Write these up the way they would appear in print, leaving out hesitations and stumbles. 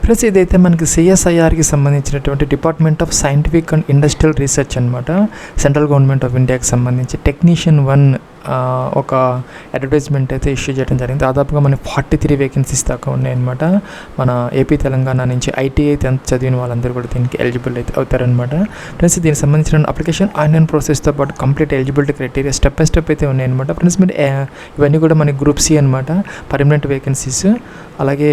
Friends ఇదైతే మనకి సిఎస్ఐఆర్కి సంబంధించినటువంటి department of scientific and industrial research అనమాట. సెంట్రల్ గవర్నమెంట్ ఆఫ్ ఇండియాకి సంబంధించి టెక్నీషియన్ 1 ఒక అడ్వర్టైజ్మెంట్ అయితే ఇష్యూ చేయడం జరిగింది. దాదాపుగా మనకి 43 వేకెన్సీస్ దాకా ఉన్నాయన్నమాట. మన ఏపీ తెలంగాణ నుంచి ఐటీఐ 10th చదివిన వాళ్ళందరూ కూడా దీనికి ఎలిజిబుల్ అయితే అవుతారనమాట. ఫ్రెండ్స్ దీనికి సంబంధించిన అప్లికేషన్ ఆన్లైన్ ప్రాసెస్తో పాటు complete eligibility criteria step by step అయితే ఉన్నాయన్నమాట. ఫ్రెండ్స్ మీరు ఇవన్నీ కూడా మనకి గ్రూప్ సి అనమాట, పర్మనెంట్ వేకెన్సీస్. అలాగే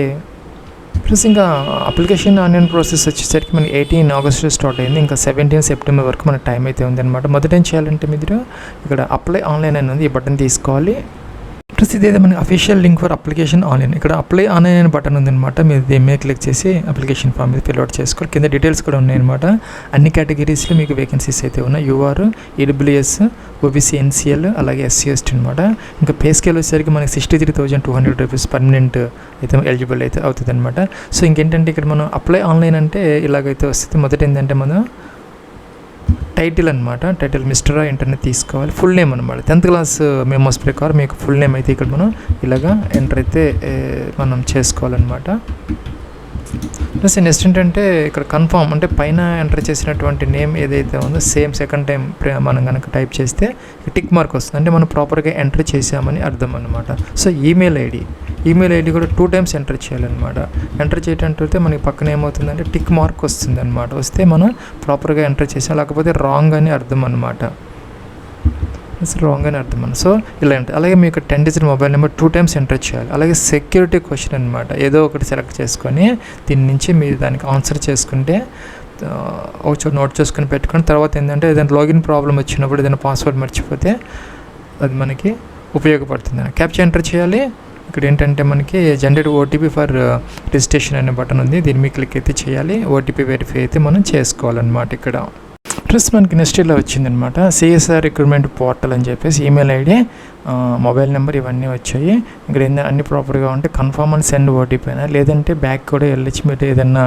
ప్లస్ ఇంకా అప్లికేషన్ ఆన్లైన్ ప్రాసెస్ వచ్చేసరికి మనకి 18 ఆగస్టు స్టార్ట్ అయింది. ఇంకా 17 సెప్టెంబర్ వరకు మన టైం అయితే ఉందన్నమాట. మొదట ఏం చేయాలంటే మీరు ఇక్కడ అప్లై ఆన్లైన్ అని ఉంది, ఈ బటన్ తీసుకోవాలి. ప్లస్ ఇదేదో మనకి official link for application online, ఇక్కడ అప్లై ఆన్లైన్ అనే బటన్ ఉందన్నమాట. మీరు దీని మీద క్లిక్ చేసి అప్లికేషన్ ఫామ్ మీద ఫిల్అవుట్ చేసుకోవాలి. కింద డీటెయిల్స్ కూడా ఉన్నాయన్నమాట. అన్ని కేటగిరీస్లో మీకు వేకెన్సీస్ అయితే ఉన్నాయి. యూఆర్, ఈడబ్ల్యూఎస్, ఓబీసీ, ఎన్సీఎల్, అలాగే ఎస్సీ ఎస్టీ అనమాట. ఇంకా పే స్కేల్ వచ్చేసరికి మనకి 63,200 రూపీస్ పర్మనెంట్ అయితే ఎలిజిబుల్ అయితే అవుతుంది అనమాట. సో ఇంకేంటంటే ఇక్కడ మనం అప్లై ఆన్లైన్ అంటే ఇలాగైతే వస్తుంది. మొదట ఏంటంటే మనం టైటిల్ అనమాట, టైటిల్ మిస్టర్ ఇంటర్నెట్ తీసుకోవాలి. ఫుల్ నేమ్ అనమాట, 10th క్లాస్ మెమోస్ ప్రకారం మీకు ఫుల్ నేమ్ అయితే ఇక్కడ మనం ఇలాగా ఎంటర్ అయితే మనం చేసుకోవాలన్నమాట. ప్లస్ నెక్స్ట్ ఏంటంటే ఇక్కడ కన్ఫర్మ్ అంటే పైన ఎంటర్ చేసినటువంటి నేమ్ ఏదైతే ఉందో సేమ్ సెకండ్ టైం మనం కనుక టైప్ చేస్తే టిక్ మార్క్ వస్తుంది, అంటే మనం ప్రాపర్గా ఎంటర్ చేసామని అర్థం అనమాట. సో ఈమెయిల్ ఐడి కూడా 2 times ఎంటర్ చేయాలన్నమాట. ఎంటర్ చేయటంటే మనకి పక్కన ఏమవుతుందంటే టిక్ మార్క్ వస్తుంది అనమాట. వస్తే మనం ప్రాపర్గా ఎంటర్ చేసాం, లేకపోతే రాంగ్ అని అర్థం అనమాట. రాంగ్ అని అర్థం అన్న. సో ఇలా ఉంటుంది. అలాగే మీకు 10 digit mobile number 2 times enter చేయాలి. అలాగే సెక్యూరిటీ క్వశ్చన్ అనమాట, ఏదో ఒకటి సెలెక్ట్ చేసుకొని దీని నుంచి మీరు దానికి ఆన్సర్ చేసుకుంటే ఒక నోట్ చేసుకుని పెట్టుకొని తర్వాత ఏంటంటే ఏదైనా లాగిన్ ప్రాబ్లం వచ్చినప్పుడు ఏదైనా పాస్వర్డ్ మర్చిపోతే అది మనకి ఉపయోగపడుతుంది. క్యాప్చా ఎంటర్ చేయాలి. ఇక్కడ ఏంటంటే మనకి జనరేట్ ఓటీపీ ఫర్ రిజిస్ట్రేషన్ అనే బటన్ ఉంది, దీని మీద క్లిక్ అయితే చేయాలి. ఓటీపీ వెరిఫై అయితే మనం చేసుకోవాలన్నమాట. ఇక్కడ ప్లస్ మనకి నెక్స్ట్ ఇలా వచ్చిందనమాట, సిఎస్ఆర్ రిక్రూట్మెంట్ పోర్టల్ అని చెప్పేసి ఈమెయిల్ ఐడి, మొబైల్ నెంబర్ ఇవన్నీ వచ్చాయి. ఇక్కడ ఏంటంటే అన్ని ప్రాపర్గా ఉంటే కన్ఫర్మ్ అని సెండ్ ఓటీపీ అయినా, లేదంటే బ్యాక్ కూడా వెళ్ళొచ్చి మీరు ఏదైనా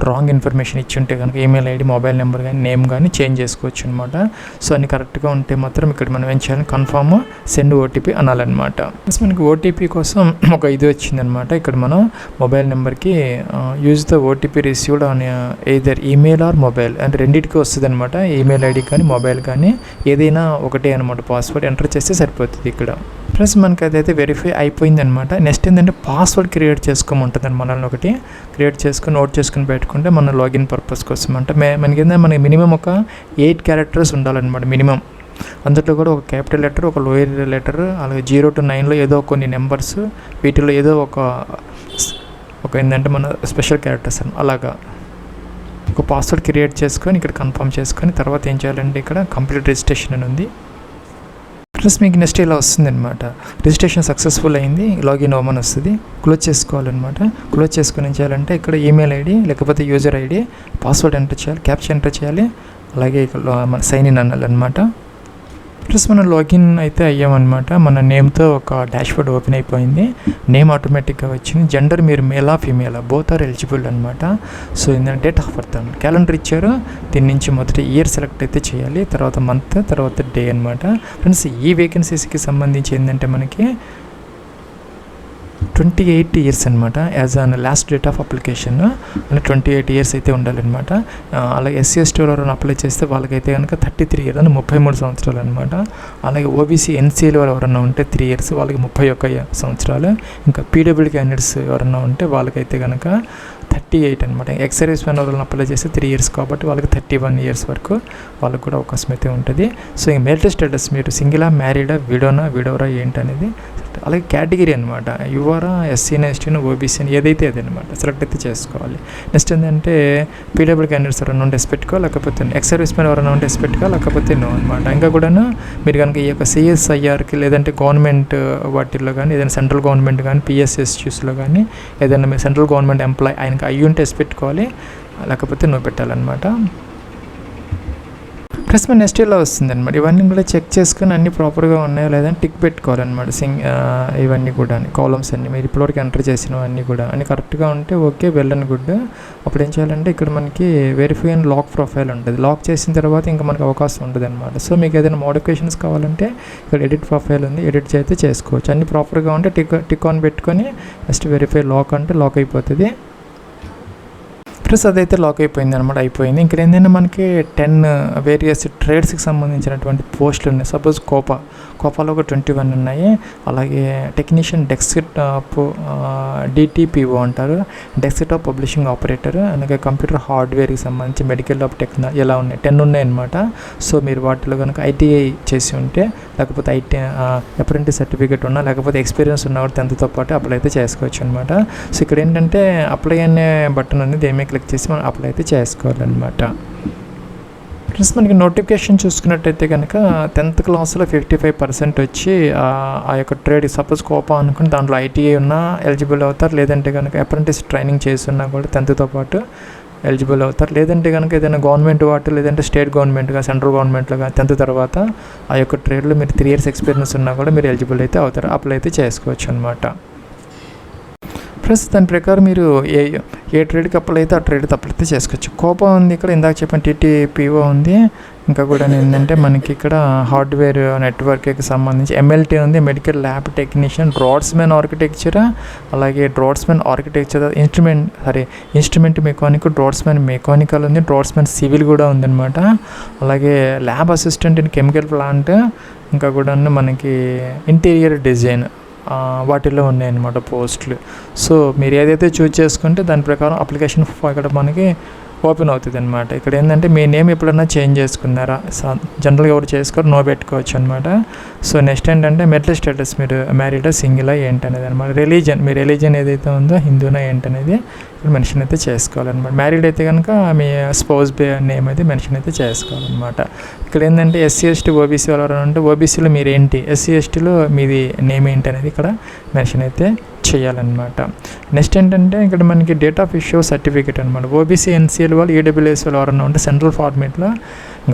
రాంగ్ ఇన్ఫర్మేషన్ ఇచ్చి ఉంటే కనుక ఈమెయిల్ ఐడి, మొబైల్ నెంబర్ కానీ నేమ్ కానీ చేంజ్ చేసుకోవచ్చు అనమాట. సో అన్ని కరెక్ట్గా ఉంటే మాత్రం ఇక్కడ మనం ఏం చేయాలి, కన్ఫర్మ్ సెండ్ ఓటీపీ అనాలన్నమాట. ప్లస్ మనకి ఓటీపీ కోసం ఒక ఇది వచ్చిందనమాట. ఇక్కడ మనం మొబైల్ నెంబర్కి use the OTP received on either email or mobile అంటే రెండింటికి వస్తుంది అనమాట. ఈమెయిల్ ఐడి కానీ మొబైల్ కానీ ఏదైనా ఒకటే అనమాట. పాస్వర్డ్ ఎంటర్ చేస్తే సరిపోతుంది ఇక్కడ. ప్లస్ మనకి అదైతే వెరిఫై అయిపోయింది అనమాట. నెక్స్ట్ ఏంటంటే పాస్వర్డ్ క్రియేట్ చేసుకోమంటుంది మనల్ని. ఒకటి క్రియేట్ చేసుకొని నోట్ చేసుకుని పెట్టుకుంటే మన లాగిన్ పర్పస్ కోసం అంటే మనకి ఏంటంటే మనకి మినిమం ఒక 8 characters ఉండాలన్నమాట మినిమం. అందులో కూడా ఒక క్యాపిటల్ లెటర్, ఒక లోయర్ లెటర్, అలాగే 0 to 9లో ఏదో కొన్ని నెంబర్స్, వీటిలో ఏదో ఒక ఏంటంటే మన స్పెషల్ క్యారెక్టర్స్ అలాగా ఒక పాస్వర్డ్ క్రియేట్ చేసుకొని ఇక్కడ కన్ఫర్మ్ చేసుకొని తర్వాత ఏం చేయాలంటే ఇక్కడ కంప్లీట్ రిజిస్ట్రేషన్ అని ఉంది. ప్లస్ మీకు నెక్స్ట్ ఇలా వస్తుంది అనమాట, రిజిస్ట్రేషన్ సక్సెస్ఫుల్ అయింది, లాగిన్ అవ్వమని వస్తుంది. క్లోజ్ చేసుకోవాలన్నమాట. క్లోజ్ చేసుకొని ఏం చేయాలంటే ఇక్కడ ఈమెయిల్ ఐడి లేకపోతే యూజర్ ఐడి, పాస్వర్డ్ ఎంటర్ చేయాలి, క్యాప్చా ఎంటర్ చేయాలి, అలాగే ఇక్కడ మన సైన్ ఇన్ అనాలన్నమాట. ప్లస్ మనం లాగిన్ అయితే అయ్యామన్నమాట. మన నేమ్తో ఒక డాష్బోర్డ్ ఓపెన్ అయిపోయింది. నేమ్ ఆటోమేటిక్గా వచ్చింది. జెండర్ మీరు మేలా ఫీమేలా బోత్ ఆర్ ఎలిజిబుల్ అనమాట. సో ఏంటంటే డేట్ ఆఫ్ బర్త్ అని క్యాలెండర్ ఇచ్చారు. దీని నుంచి మొదటి ఇయర్ సెలెక్ట్ అయితే చేయాలి, తర్వాత మంత్, తర్వాత డే అనమాట. ఫ్రెండ్స్ ఈ వేకెన్సీస్కి సంబంధించి ఏంటంటే మనకి 28 years అనమాట as an last date of application. అంటే 28 years అయితే ఉండాలన్నమాట. అలాగే ఎస్సీ ఎస్టీ ఎవరైనా అప్లై చేస్తే వాళ్ళకైతే కనుక 33 years అంటే 33 సంవత్సరాలు అనమాట. అలాగే ఓబీసీ ఎన్సీఎల్ ఎవరైనా ఉంటే 3 years వాళ్ళకి 31 సంవత్సరాలు. ఇంకా పీడబ్ల్యూడీ క్యాండిడేట్స్ ఎవరైనా ఉంటే వాళ్ళకైతే కనుక 38 అనమాట. ఎక్స్ సర్వీస్ మ్యాన్ ఎవరైనా అప్లై చేస్తే 3 years కాబట్టి వాళ్ళకి 31 years వరకు వాళ్ళకు కూడా అవకాశం అయితే ఉంటుంది. సో ఈ మ్యారిటల్ స్టేటస్ మీరు సింగిలా, మ్యారీడా, విడోరా ఏంటనేది, అలాగే కేటగిరీ అనమాట, యువరా, ఎస్సీనా, ఎస్టీనా, ఓబీసీని ఏదైతే అదనమాట సెలెక్ట్ అయితే చేసుకోవాలి. నెక్స్ట్ ఏంటంటే పీడబ్ల్యూ క్యాండిడేట్స్ ఎవరైనా ఉంటే ఎస్ పెట్టుకో, లేకపోతే ఎక్స్ సర్వీస్ మ్యాన్ ఎవరైనా ఉంటే ఎస్ పెట్టుకో, లేకపోతే నో అనమాట. ఇంకా కూడా మీరు కనుక ఈ యొక్క సిఎస్ఐఆర్కి లేదంటే గవర్నమెంట్ వాటిల్లో కానీ ఏదైనా సెంట్రల్ గవర్నమెంట్ కానీ పిఎస్ఎస్యూస్లో కానీ ఏదైనా మీరు సెంట్రల్ గవర్నమెంట్ ఎంప్లాయ్ ఆయనకి అయ్యి ఉంటే ఎస్ పెట్టుకోవాలి, లేకపోతే నో పెట్టాలన్నమాట. ప్లస్ మన నెక్స్ట్ ఇలా వస్తుంది అనమాట. ఇవన్నీ కూడా చెక్ చేసుకొని అన్నీ ప్రాపర్గా ఉన్నాయో లేదని టిక్ పెట్టుకోవాలన్నమాట. ఇవన్నీ కూడా కాలమ్స్ అన్నీ మీరు ఇప్పటివరకు ఎంటర్ చేసినవన్నీ కూడా అన్నీ కరెక్ట్గా ఉంటే ఓకే, వెల్ అండ్ గుడ్. అప్పుడు ఏం చేయాలంటే ఇక్కడ మనకి వెరిఫై అండ్ లాక్ ప్రొఫైల్ ఉంటుంది. లాక్ చేసిన తర్వాత ఇంకా మనకు అవకాశం ఉంటుంది అనమాట. సో మీకు ఏదైనా మోడిఫికేషన్స్ కావాలంటే ఇక్కడ ఎడిట్ ప్రొఫైల్ ఉంది, ఎడిట్ అయితే చేసుకోవచ్చు. అన్నీ ప్రాపర్గా ఉంటే టిక్ ఆన్ పెట్టుకొని నెక్స్ట్ వెరిఫై లాక్ అంటే లాక్ అయిపోతుంది. ప్లస్ అదైతే లాక్ అయిపోయింది అనమాట, అయిపోయింది. ఇక్కడ ఏంటంటే మనకి 10 వేరియస్ ట్రేడ్స్కి సంబంధించినటువంటి పోస్టులు ఉన్నాయి. సపోజ్ కోపాలో ఒక 21 ఉన్నాయి. అలాగే టెక్నీషియన్ డెస్క్టాప్ DTPO అంటారు, డెస్క్టాప్ పబ్లిషింగ్ ఆపరేటర్, అలాగే కంప్యూటర్ హార్డ్వేర్కి సంబంధించి మెడికల్ ఆఫ్ టెక్నాలజీ ఇలా ఉన్నాయి, 10 ఉన్నాయి అనమాట. సో మీరు వాటిలో కనుక ITI చేసి ఉంటే, లేకపోతే అప్రెంటిస్ సర్టిఫికేట్ ఉన్నా, లేకపోతే ఎక్స్పీరియన్స్ ఉన్నా కూడా 10th తో పాటు అప్లై అయితే చేసుకోవచ్చు అనమాట. సో ఇక్కడ ఏంటంటే అప్లై అనే బటన్ అనేది దేమే క్లిక్ చేసి మనం అప్లై అయితే చేసుకోవాలన్నమాట. ప్లస్ మనకి నోటిఫికేషన్ చూసుకున్నట్టయితే కనుక 10th క్లాస్లో 55% వచ్చి ఆ యొక్క ట్రేడ్, సపోజ్ కోపా అనుకుని దాంట్లో ITI ఉన్నా ఎలిజిబుల్ అవుతారు. లేదంటే కనుక అప్రెంటిస్ ట్రైనింగ్ చేస్తున్నా కూడా 10th తో పాటు ఎలిజిబుల్ అవుతారు. లేదంటే కనుక ఏదైనా గవర్నమెంట్ లేదంటే స్టేట్ గవర్నమెంట్గా, సెంట్రల్ గవర్నమెంట్గా 10th తర్వాత ఆ యొక్క ట్రేడ్లో మీరు 3 years ఎక్స్పీరియన్స్ ఉన్నా కూడా మీరు ఎలిజిబుల్ అయితే అవుతారు, అప్లై అయితే చేసుకోవచ్చు అనమాట. ప్లస్ దాని ప్రకారం మీరు ఏ ట్రేడ్కి అప్లై అయితే ఆ ట్రేడ్కి అప్లై అయితే చేసుకోవచ్చు. కోపా ఉంది, ఇక్కడ ఇందాక చెప్పిన TTPO ఉంది. ఇంకా కూడా ఏంటంటే మనకి ఇక్కడ హార్డ్వేర్ నెట్వర్క్కి సంబంధించి MLT ఉంది, medical lab technician, draughtsman architecture, అలాగే draughtsman architecture instrument mechanic, draughtsman mechanical ఉంది, డ్రాట్స్మెన్ సివిల్ కూడా ఉందన్నమాట. అలాగే lab assistant in chemical plant, ఇంకా కూడా మనకి ఇంటీరియర్ డిజైన్ వాటిల్లో ఉన్నాయన్నమాట పోస్టులు. సో మీరు ఏదైతే చూజ్ చేసుకుంటే దాని ప్రకారం అప్లికేషన్ ఇక్కడ మనకి ఓపెన్ అవుతుంది అనమాట. ఇక్కడ ఏంటంటే మీ నేమ్ ఎప్పుడన్నా చేంజ్ చేసుకున్నారా, జనరల్గా ఎవరు చేసుకోరు, నో పెట్టుకోవచ్చు అనమాట. సో నెక్స్ట్ ఏంటంటే మెరిటల్ స్టేటస్, మీరు మ్యారీడా సింగిలా ఏంటనేది అనమాట. మీ రిలీజన్ ఏదైతే ఉందో హిందూనా ఏంటనేది ఇక్కడ మెన్షన్ అయితే చేసుకోవాలన్నమాట. మ్యారీడ్ అయితే కనుక మీ స్పౌస్ నేమ్ అయితే మెన్షన్ అయితే చేసుకోవాలన్నమాట. ఇక్కడ ఏంటంటే SC ST OBC వాళ్ళు అంటే OBCలో మీరు ఏంటి, SC STలో మీది నేమ్ ఏంటి అనేది ఇక్కడ మెన్షన్ అయితే చేయాలన్నమాట. నెక్స్ట్ ఏంటంటే ఇక్కడ మనకి డేట్ ఆఫ్ ఇష్యూ సర్టిఫికేట్ అనమాట. OBC NCL వాళ్ళు EWS వాళ్ళు ఎవరన్నా ఉంటే సెంట్రల్ ఫార్మేట్లో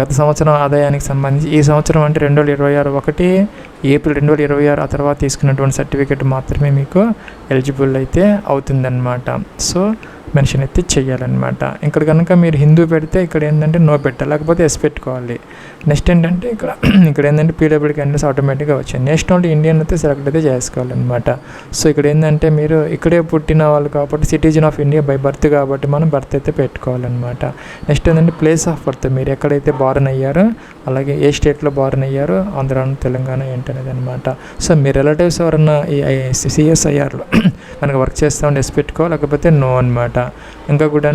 గత సంవత్సరం ఆదాయానికి సంబంధించి ఈ సంవత్సరం అంటే 2026 1 ఏప్రిల్ 2026 ఆ తర్వాత తీసుకున్నటువంటి సర్టిఫికేట్ మాత్రమే మీకు ఎలిజిబుల్ అయితే అవుతుందన్నమాట. సో మెన్షన్ అయితే చెయ్యాలన్నమాట. ఇక్కడ కనుక మీరు హిందూ పెడితే ఇక్కడ ఏంటంటే నో పెట్టాలి, లేకపోతే ఎస్ పెట్టుకోవాలి. నెక్స్ట్ ఏంటంటే ఇక్కడ ఏంటంటే PWD క్యాండిడేట్స్ ఆటోమేటిక్గా వచ్చాయి. నేషనాలిటీ ఇండియన్ అయితే సెలెక్ట్ అయితే చేసుకోవాలన్నమాట. సో ఇక్కడ ఏంటంటే మీరు ఇక్కడే పుట్టిన వాళ్ళు కాబట్టి citizen of India by birth కాబట్టి మనం బర్త్ అయితే పెట్టుకోవాలన్నమాట. నెక్స్ట్ ఏంటంటే ప్లేస్ ఆఫ్ బర్త్, మీరు ఎక్కడైతే బార్న్ అయ్యారో, అలాగే ఏ స్టేట్లో బార్న్ అయ్యారో, ఆంధ్ర, తెలంగాణ ఏంటనేది అనమాట. సో మీ రిలేటివ్స్ ఎవరన్నా ఈ CSIRలో మనకు వర్క్ చేస్తామని ఎస్ పెట్టుకోవాలి, లేకపోతే నో అనమాట. ఇంకా కూడా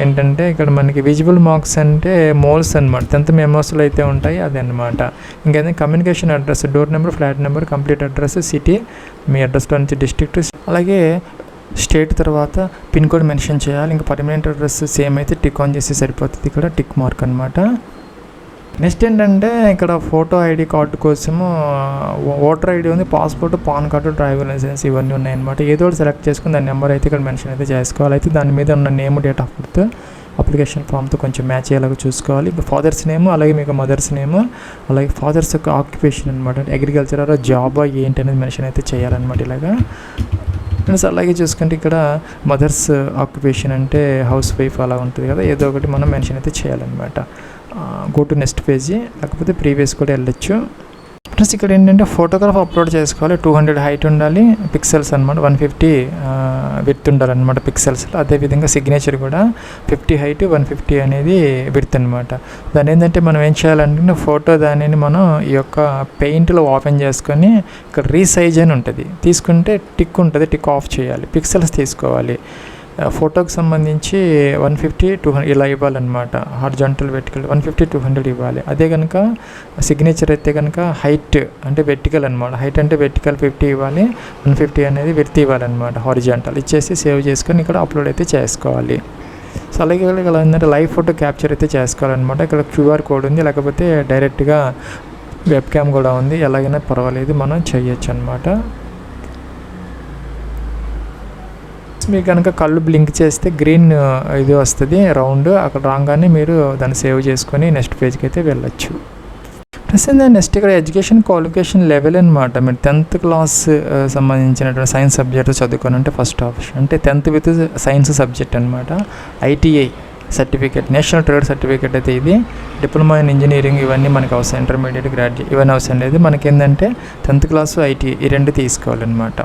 ఏంటంటే ఇక్కడ మనకి విజిబుల్ మార్క్స్ అంటే మోల్స్ అనమాట, 10th మెమోస్లో అయితే ఉంటాయి అది అనమాట. ఇంకేంటే communication address, door number, flat number, complete address, city, మీ అడ్రస్లో నుంచి డిస్ట్రిక్ట్, అలాగే స్టేట్ తర్వాత పిన్ కోడ్ మెన్షన్ చేయాలి. ఇంకా పర్మనెంట్ అడ్రస్ సేమ్ అయితే టిక్ ఆన్ చేసి సరిపోతుంది, ఇక్కడ టిక్ మార్క్ అనమాట. నెక్స్ట్ ఏంటంటే ఇక్కడ ఫోటో ID కార్డు కోసము ఓటర్ ID ఉంది, passport, PAN card, driver licence ఇవన్నీ ఉన్నాయన్నమాట. ఏదో ఒకటి సెలెక్ట్ చేసుకుని దాని నెంబర్ అయితే ఇక్కడ మెన్షన్ అయితే చేసుకోవాలి. అయితే దాని మీద ఉన్న name, date of birth application ఫామ్తో కొంచెం మ్యాచ్ అయ్యేలాగా చూసుకోవాలి. ఇంకా ఫాదర్స్ నేమ్, అలాగే మీకు మదర్స్ నేమ్, అలాగే ఫాదర్స్ యొక్క ఆక్యుపేషన్ అనమాట, అగ్రికల్చర్ జాబా ఏంటి అనేది మెన్షన్ అయితే చేయాలన్నమాట. ఇలాగా ఫ్రెండ్స్ అలాగే చూసుకుంటే ఇక్కడ మదర్స్ ఆక్యుపేషన్ అంటే హౌస్ వైఫ్ అలా ఉంటుంది కదా, ఏదో ఒకటి మనం మెన్షన్ అయితే చేయాలన్నమాట. గో టు నెక్స్ట్ పేజీ, లేకపోతే ప్రీవియస్ కూడా వెళ్ళొచ్చు. ప్లస్ ఇక్కడ ఏంటంటే ఫోటోగ్రాఫ్ అప్లోడ్ చేసుకోవాలి, 200 హైట్ ఉండాలి, పిక్సెల్స్ అనమాట, 150 విడ్త్ ఉండాలన్నమాట పిక్సెల్స్లో. అదేవిధంగా సిగ్నేచర్ కూడా 50 హైట్ 150 అనేది విడ్త్ అనమాట. దాని ఏంటంటే మనం ఏం చేయాలంటే ఫోటో దానిని మనం ఈ యొక్క పెయింట్లో ఓపెన్ చేసుకొని ఇక్కడ రీసైజ్ అని ఉంటుంది, తీసుకుంటే టిక్ ఉంటుంది, టిక్ ఆఫ్ చేయాలి, పిక్సెల్స్ తీసుకోవాలి. ఫోటోకి సంబంధించి 150 200 ఇలా ఇవ్వాలన్నమాట. హార్జాంటల్ వెర్టికల్ 150 200 ఇవ్వాలి. అదే కనుక సిగ్నేచర్ అయితే కనుక హైట్ అంటే వెర్టికల్ అనమాట, హైట్ అంటే వెర్టికల్ 50 ఇవ్వాలి, 150 అనేది విడ్త్ ఇవ్వాలన్నమాట. హారిజాంటల్ ఇచ్చేసి సేవ్ చేసుకొని ఇక్కడ అప్లోడ్ అయితే చేసుకోవాలి. సో అలాగే ఇక్కడ ఏంటంటే లైవ్ ఫోటో క్యాప్చర్ అయితే చేసుకోవాలన్నమాట. ఇక్కడ QR కోడ్ ఉంది, లేకపోతే డైరెక్ట్గా వెబ్ క్యామ్ కూడా ఉంది, ఎలాగైనా పర్వాలేదు మనం చేయొచ్చు అనమాట. మీకు కనుక కళ్ళు బ్లింక్ చేస్తే గ్రీన్ ఇది వస్తుంది రౌండ్, అక్కడ రాగానే మీరు దాన్ని సేవ్ చేసుకొని నెక్స్ట్ పేజ్కి అయితే వెళ్ళొచ్చు. ప్రస్తుతం నెక్స్ట్ ఇక్కడ ఎడ్యుకేషన్ క్వాలిఫికేషన్ లెవెల్ అనమాట. మీరు 10th క్లాస్ సంబంధించినటువంటి సైన్స్ సబ్జెక్ట్ చదువుకొని అంటే ఫస్ట్ ఆప్షన్ అంటే 10th విత్ సైన్స్ సబ్జెక్ట్ అనమాట. ITI certificate, national trade certificate అయితే ఇది. డిప్లొమా ఇన్ ఇంజనీరింగ్ ఇవన్నీ మనకు అవసరం, ఇంటర్మీడియట్, గ్రాడ్యుయేట్ ఇవన్నీ అవసరం లేదు. మనకి ఏంటంటే 10th క్లాసు ITI ఈ రెండు తీసుకోవాలన్నమాట.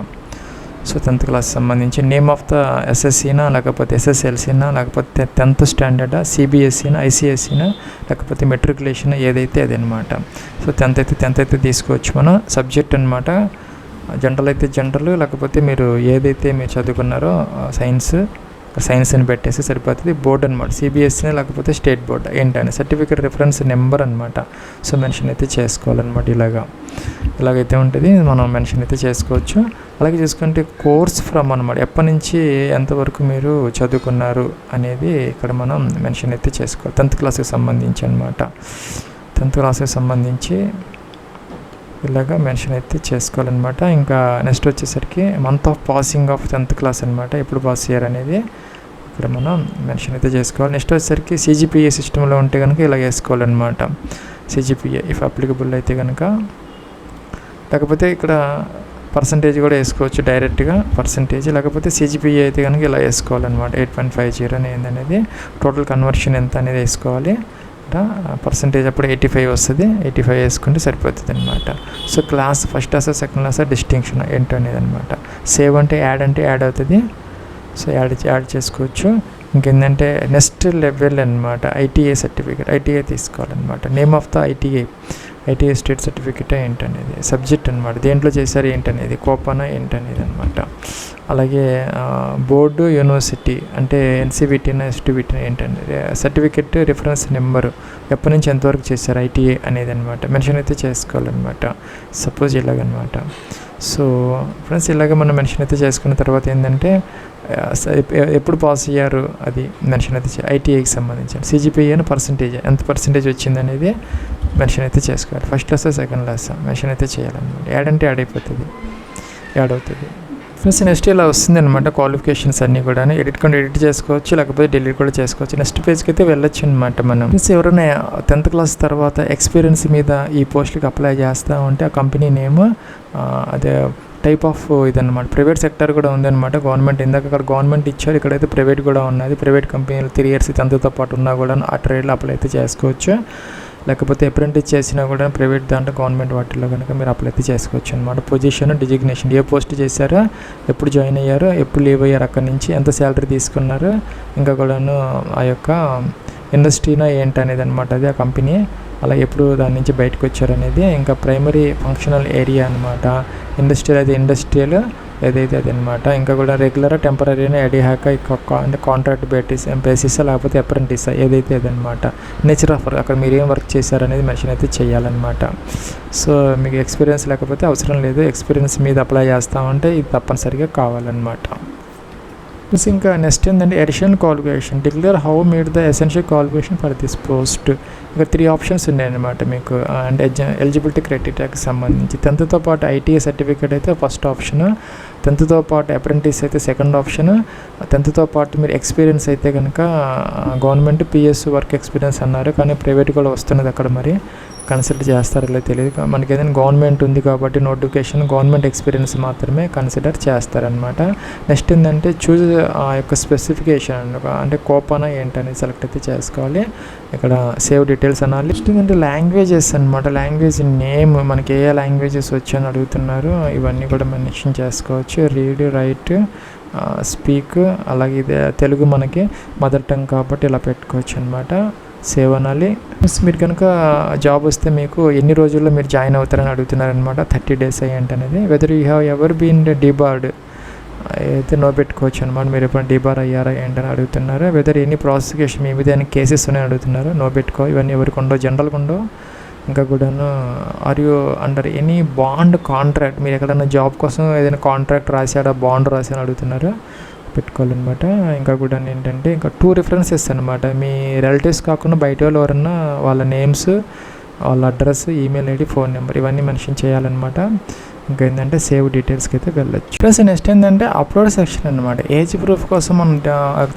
సో 10th క్లాస్ సంబంధించి నేమ్ ఆఫ్ ద ఎస్ఎస్సీనా, లేకపోతే ఎస్ఎస్ఎల్సీనా, లేకపోతే 10th స్టాండర్డా, సిబిఎస్ఈనా, ఐసిఎస్ఈనా, లేకపోతే మెట్రికులేషన్ ఏదైతే అదనమాట. సో 10th అయితే తీసుకోవచ్చు మనం. సబ్జెక్ట్ అనమాట జనరల్ అయితే జనరల్, లేకపోతే మీరు ఏదైతే మీరు చదువుకున్నారో సైన్స్ అని పెట్టేసి సరిపోతుంది. బోర్డు అనమాట సిబిఎస్ఈ లేకపోతే స్టేట్ బోర్డ్ ఏంటని సర్టిఫికేట్ రిఫరెన్స్ నెంబర్ అనమాట. సో మెన్షన్ అయితే చేసుకోవాలన్నమాట. ఇలాగైతే ఉంటుంది, మనం మెన్షన్ అయితే చేసుకోవచ్చు. అలాగే చూసుకుంటే కోర్స్ ఫ్రమ్ అనమాట, ఎప్పటి నుంచి ఎంతవరకు మీరు చదువుకున్నారు అనేది ఇక్కడ మనం మెన్షన్ అయితే చేసుకోవాలి. 10th క్లాస్కి సంబంధించి అనమాట. 10th క్లాస్కి సంబంధించి ఇలాగా మెన్షన్ అయితే చేసుకోవాలన్నమాట. ఇంకా నెక్స్ట్ వచ్చేసరికి month of passing of 10th class అనమాట, ఎప్పుడు పాస్ అయ్యారు అనేది ఇక్కడ మనం మెన్షన్ అయితే చేసుకోవాలి. నెక్స్ట్ వచ్చేసరికి సిజిపిఏ సిస్టంలో ఉంటే కనుక ఇలా వేసుకోవాలన్నమాట. సిజిపిఏ ఇఫ్ అప్లికబుల్ అయితే కనుక, లేకపోతే ఇక్కడ పర్సంటేజ్ కూడా వేసుకోవచ్చు డైరెక్ట్గా పర్సంటేజ్, లేకపోతే సిజిపిఏ అయితే కనుక ఇలా వేసుకోవాలన్నమాట. 8.50 అనేది టోటల్ కన్వర్షన్ ఎంత అనేది వేసుకోవాలి. పర్సంటేజ్ అప్పుడు 85 వస్తుంది, 85 వేసుకుంటే సరిపోతుంది అనమాట. So class first class second class distinction ఏంటనేది అనమాట. సేవ్ అంటే యాడ్ అవుతుంది. సో యాడ్ చేసుకోవచ్చు. ఇంకేంటంటే నెక్స్ట్ లెవెల్ అనమాట, ఐటీఐ సర్టిఫికేట్, ఐటీఐ తీసుకోవాలన్నమాట. Name of the ITI state certificate ఏంటనేది, సబ్జెక్ట్ అనమాట, దేంట్లో చేశారు ఏంటనేది, కోపానా ఏంటనేది అనమాట. అలాగే బోర్డు, యూనివర్సిటీ అంటే ఎన్సీబీటీనా ఎస్టీబీటీనా ఏంటనేది, సర్టిఫికేట్ రిఫరెన్స్ నెంబరు, ఎప్పటి నుంచి ఎంతవరకు చేశారు ఐటీఐ అనేది అనమాట మెన్షన్ అయితే చేసుకోవాలన్నమాట. సపోజ్ ఇలాగనమాట. సో ఫ్రెండ్స్ ఇలాగ మనం మెన్షన్ అయితే చేసుకున్న తర్వాత ఏంటంటే ఎప్పుడు పాస్ అయ్యారు అది మెన్షన్ అయితే ఐటీఐకి సంబంధించి, సిజిపిఏ పర్సంటేజ్ ఎంత పర్సంటేజ్ వచ్చింది అనేది మెన్షన్ అయితే చేసుకోవాలి. First class second class mention అయితే చేయాలన్నమాట. యాడ్ అంటే యాడ్ అవుతుంది. ఫ్రెండ్స్ నెక్స్ట్ ఇలా వస్తుంది అనమాట. క్వాలిఫికేషన్స్ అన్నీ కూడా ఎడిట్ చేసుకోవచ్చు, లేకపోతే డిలీట్ కూడా చేసుకోవచ్చు. నెక్స్ట్ పేజ్కి అయితే వెళ్ళొచ్చు అనమాట మనం. ఫ్రెండ్స్ ఎవరైనా 10th క్లాస్ తర్వాత ఎక్స్పీరియన్స్ మీద ఈ పోస్ట్కి అప్లై చేస్తూ ఉంటే ఆ కంపెనీ నేమ్ అదే టైప్ ఆఫ్ ఇదన్నమాట. ప్రైవేట్ సెక్టర్ కూడా ఉందన్నమాట. గవర్నమెంట్ ఇందాక అక్కడ గవర్నమెంట్ ఇచ్చారు, ఇక్కడైతే ప్రైవేట్ కూడా ఉన్నది. ప్రైవేట్ కంపెనీలు 3 years 10th పాటు ఉన్నా కూడా ఆ ట్రేడ్లో అప్లై అయితే చేసుకోవచ్చు. లేకపోతే అప్రెంటిస్ చేసినా కూడా ప్రైవేట్ దాంట్లో గవర్నమెంట్ వాటిల్లో కనుక మీరు అప్లై అయితే చేసుకోవచ్చు అనమాట. పొజిషన్, డిజిగ్నేషన్, ఏ పోస్ట్ చేశారో, ఎప్పుడు జాయిన్ అయ్యారో, ఎప్పుడు లీవ్ అయ్యారు, అక్కడి నుంచి ఎంత శాలరీ తీసుకున్నారు, ఇంకా కూడాను ఆ యొక్క ఇండస్ట్రీనా ఏంటనేది అనమాట. అది ఆ కంపెనీ అలా ఎప్పుడు దాని నుంచి బయటకు వచ్చారనేది. ఇంకా ప్రైమరీ ఫంక్షనల్ ఏరియా అనమాట. ఇండస్ట్రియల్ అయితే ఇండస్ట్రియల్ ఏదైతే అది అనమాట. ఇంకా కూడా రెగ్యులర్, టెంపరీ, ఎడిహాక అంటే కాంట్రాక్ట్ బేసిస్ లేకపోతే అప్రెంటిస్ ఏదైతే అదనమాట. నేచర్ ఆఫ్ వర్క్, అక్కడ మీరు ఏం వర్క్ చేశారనేది మెన్షన్ అయితే చేయాలన్నమాట. సో మీకు ఎక్స్పీరియన్స్ లేకపోతే అవసరం లేదు, ఎక్స్పీరియన్స్ మీద అప్లై చేస్తామంటే ఇది తప్పనిసరిగా కావాలన్నమాట. ఇంకా నెక్స్ట్ ఏంటంటే additional qualification, declare how meet the essential qualification for this post. ఇంకా 3 ఆప్షన్స్ ఉన్నాయన్నమాట మీకు. అండ్ ఎలిజిబిలిటీ క్రైటీరియాకి సంబంధించి 10th పాటు ఐటీఐ సర్టిఫికేట్ అయితే ఫస్ట్ ఆప్షన్, 10th పాటు అప్రెంటిస్ అయితే సెకండ్ ఆప్షన్, 10th పాటు మీరు ఎక్స్పీరియన్స్ అయితే కనుక గవర్నమెంట్ పిఎస్ వర్క్ ఎక్స్పీరియన్స్ అన్నారు, కానీ ప్రైవేట్ కూడా వస్తున్నది అక్కడ, మరి కన్సిడర్ చేస్తారో లేదో తెలియదు. మనకి ఏదైనా గవర్నమెంట్ ఉంది కాబట్టి నోటిఫికేషన్ గవర్నమెంట్ ఎక్స్పీరియన్స్ మాత్రమే కన్సిడర్ చేస్తారనమాట. నెక్స్ట్ ఏంటంటే చూజ్ ఆ యొక్క స్పెసిఫికేషన్ అంటే కోపానా ఏంటనేది సెలెక్ట్ అయితే చేసుకోవాలి. ఇక్కడ సేవ్ డీటెయిల్స్ అనాలి. నెక్స్ట్ ఏంటంటే లాంగ్వేజెస్ అనమాట. లాంగ్వేజ్ నేమ్ మనకి ఏ లాంగ్వేజెస్ వచ్చని అడుగుతున్నారు, ఇవన్నీ కూడా మెన్షన్ చేసుకోవచ్చు. రీడ్, రైట్, స్పీక్, అలాగే ఇది తెలుగు మనకి మదర్ టంగ్ కాబట్టి ఇలా పెట్టుకోవచ్చు అనమాట. సేవ్ అనాలి. మీరు కనుక జాబ్ వస్తే మీకు ఎన్ని రోజుల్లో మీరు జాయిన్ అవుతారని అడుగుతున్నారనమాట. 30 days ఏంటనేది. Whether you have ever been debarred అయితే నో పెట్టుకోవచ్చు అనమాట. మీరు ఎప్పుడు డీబార్ అయ్యారా ఏంటని అడుగుతున్నారు. వెదర్ ఎనీ ప్రాసిక్యూషన్ మీ మీద ఏమైనా కేసెస్ ఉన్నాయని అడుగుతున్నారు, నో పెట్టుకో. ఇవన్నీ ఎవరికి ఉండవు, జనరల్గా ఉండవు. ఇంకా కూడాను are you under any bond contract, మీరు ఎక్కడైనా జాబ్ కోసం ఏదైనా కాంట్రాక్ట్ రాశాడా, బాండ్ రాశాని అడుగుతున్నారు, పెట్టుకోవాలన్నమాట. ఇంకా కూడా ఏంటంటే ఇంకా 2 references అనమాట. మీ రిలేటివ్స్ కాకుండా బయట వాళ్ళు ఎవరన్నా వాళ్ళ నేమ్స్, వాళ్ళ address, email ID, phone number ఇవన్నీ మెన్షన్ చేయాలన్నమాట. ఇంకా ఏంటంటే సేవ్ డీటెయిల్స్కి అయితే వెళ్ళొచ్చు. ప్లస్ నెక్స్ట్ ఏంటంటే అప్లోడ్ సెక్షన్ అనమాట. ఏజ్ ప్రూఫ్ కోసం మనం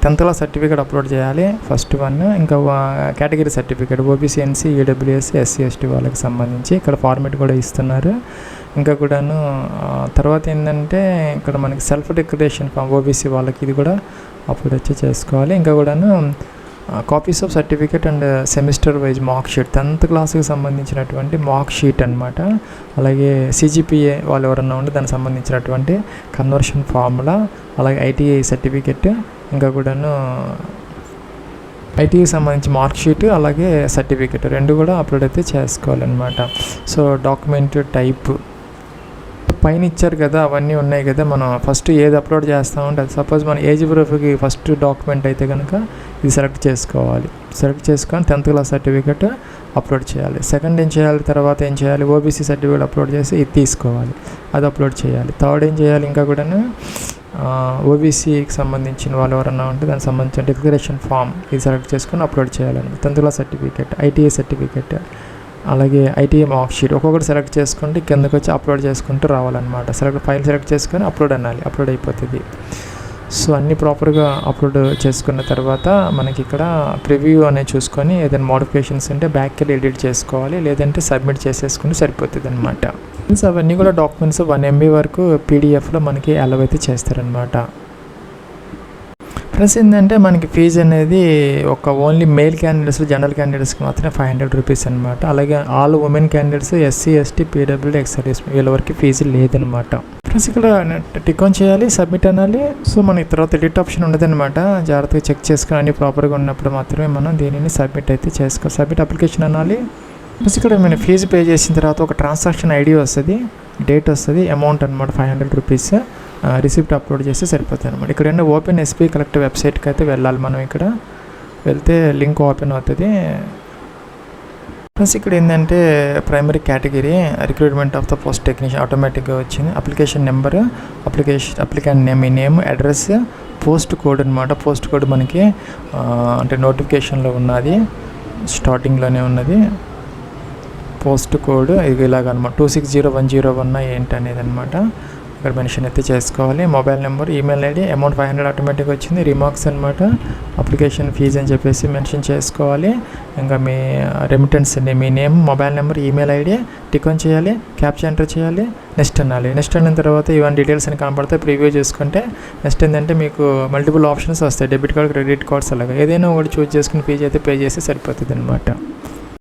10th క్లాస్ సర్టిఫికేట్ అప్లోడ్ చేయాలి ఫస్ట్ వన్. ఇంకా category certificate OBC, NC, EWS, SC, ST వాళ్ళకి సంబంధించి ఇక్కడ ఫార్మేట్ కూడా ఇస్తున్నారు. ఇంకా కూడాను తర్వాత ఏంటంటే ఇక్కడ మనకి సెల్ఫ్ డిక్లరేషన్ ఫామ్ ఓబీసీ వాళ్ళకి ఇది కూడా అప్లోడ్ వచ్చి చేసుకోవాలి. ఇంకా కూడాను copies of certificate and semester wise mark sheet 10th క్లాస్కి సంబంధించినటువంటి మార్క్ షీట్ అనమాట. అలాగే CGPA వాళ్ళు ఎవరన్నా ఉంటే దానికి సంబంధించినటువంటి కన్వర్షన్ ఫార్ములా, అలాగే ITI సర్టిఫికేట్, ఇంకా కూడాను ఐటీకి సంబంధించి మార్క్ షీట్ అలాగే సర్టిఫికేట్ 2 కూడా అప్లోడ్ అయితే చేసుకోవాలన్నమాట. సో డాక్యుమెంట్ టైప్ పైన ఇచ్చారు కదా, అవన్నీ ఉన్నాయి కదా. మనం ఫస్ట్ ఏది అప్లోడ్ చేస్తామంటే అది సపోజ్ మన ఏజ్ ప్రూఫ్కి ఫస్ట్ డాక్యుమెంట్ అయితే కనుక ఇది సెలెక్ట్ చేసుకోవాలి. సెలెక్ట్ చేసుకొని 10th క్లాస్ సర్టిఫికేట్ అప్లోడ్ చేయాలి. సెకండ్ ఏం చేయాలి, తర్వాత ఏం చేయాలి, OBC సర్టిఫికేట్ అప్లోడ్ చేసి ఇది తీసుకోవాలి, అది అప్లోడ్ చేయాలి. థర్డ్ ఏం చేయాలి, ఇంకా కూడా OBCకి సంబంధించిన వాళ్ళు ఎవరన్నా ఉంటే దానికి సంబంధించిన డిక్లరేషన్ ఫామ్ ఇది సెలెక్ట్ చేసుకొని అప్లోడ్ చేయాలండి. 10th class certificate, ITI certificate, అలాగే ITI మార్క్ షీట్ ఒక్కొక్కటి సెలెక్ట్ చేసుకుంటే కిందకి వచ్చి అప్లోడ్ చేసుకుంటూ రావాలన్నమాట. ఫైల్ సెలెక్ట్ చేసుకొని అప్లోడ్ అనాలి, అప్లోడ్ అయిపోతుంది. సో అన్నీ ప్రాపర్గా అప్లోడ్ చేసుకున్న తర్వాత మనకి ఇక్కడ ప్రివ్యూ అనేది చూసుకొని ఏదైనా మోడిఫికేషన్స్ ఉంటే బ్యాక్కి ఎడిట్ చేసుకోవాలి, లేదంటే సబ్మిట్ చేసేసుకుంటే సరిపోతుంది అనమాట. అవన్నీ కూడా డాక్యుమెంట్స్ 1 MB వరకు PDFలో మనకి అలౌ అయితే చేస్తారనమాట. ప్లస్ ఏంటంటే మనకి ఫీజు అనేది ఒక ఓన్లీ మేల్ క్యాండిడేట్స్, జనరల్ క్యాండిడేట్స్కి మాత్రమే 500 రూపీస్ అనమాట. అలాగే all women candidates, SC, ST, PWD, X వీళ్ళ వరకు ఫీజు లేదనమాట. ప్లస్ ఇక్కడ టిక్ ఆన్ చేయాలి, సబ్మిట్ అనాలి. సో మనకి తర్వాత ఎడిట్ ఆప్షన్ ఉండదన్నమాట. జాగ్రత్తగా చెక్ చేసుకుని అన్ని ప్రాపర్గా ఉన్నప్పుడు మాత్రమే మనం దీనిని సబ్మిట్ అయితే చేసుకోవాలి. సబ్మిట్ అప్లికేషన్ అనాలి. ప్లస్ ఇక్కడ మనం ఫీజు పే చేసిన తర్వాత ఒక ట్రాన్సాక్షన్ ID వస్తుంది, డేట్ వస్తుంది, అమౌంట్ అనమాట 500 రూపీస్. రిసిప్ట్ అప్లోడ్ చేస్తే సరిపోతుంది అనమాట. ఇక్కడ ఏంటంటే ఓపెన్ SBI కలెక్టివ్ వెబ్సైట్కి అయితే వెళ్ళాలి. మనం ఇక్కడ వెళ్తే లింక్ ఓపెన్ అవుతుంది. ప్లస్ ఇక్కడ ఏంటంటే primary category recruitment of the post technician ఆటోమేటిక్గా వచ్చింది. అప్లికేషన్ నెంబర్, అప్లికెంట్ నేమ్, ఈ నేమ్, అడ్రస్, పోస్ట్ కోడ్ అనమాట. పోస్ట్ కోడ్ మనకి అంటే నోటిఫికేషన్లో ఉన్నది, స్టార్టింగ్లోనే ఉన్నది పోస్ట్ కోడ్. ఇది ఇలాగనమాట 260101 ఏంటి అనేది అనమాట ఇక్కడ మెన్షన్ అయితే చేసుకోవాలి. Mobile number, email ID, amount 500 ఆటోమేటిక్గా వచ్చింది. రిమార్క్స్ అనమాట, అప్లికేషన్ ఫీజు అని చెప్పేసి మెన్షన్ చేసుకోవాలి. ఇంకా మీ రెమిటెన్స్ అండి, మీ name, mobile number, email ID tick on చేయాలి, క్యాప్చా ఎంటర్ చేయాలి, నెక్స్ట్ అనాలి. నెక్స్ట్ అన్న తర్వాత ఇవన్నీ డీటెయిల్స్ అని కనపడతాయి. ప్రివ్యూ చేసుకుంటే నెక్స్ట్ ఏంటంటే మీకు మల్టిపుల్ ఆప్షన్స్ వస్తాయి, డెబిట్ కార్డ్, క్రెడిట్ కార్డ్స్, అలాగా ఏదైనా ఒకటి చూస్ చేసుకుని ఫీజు అయితే పే చేస్తే సరిపోతుంది అనమాట.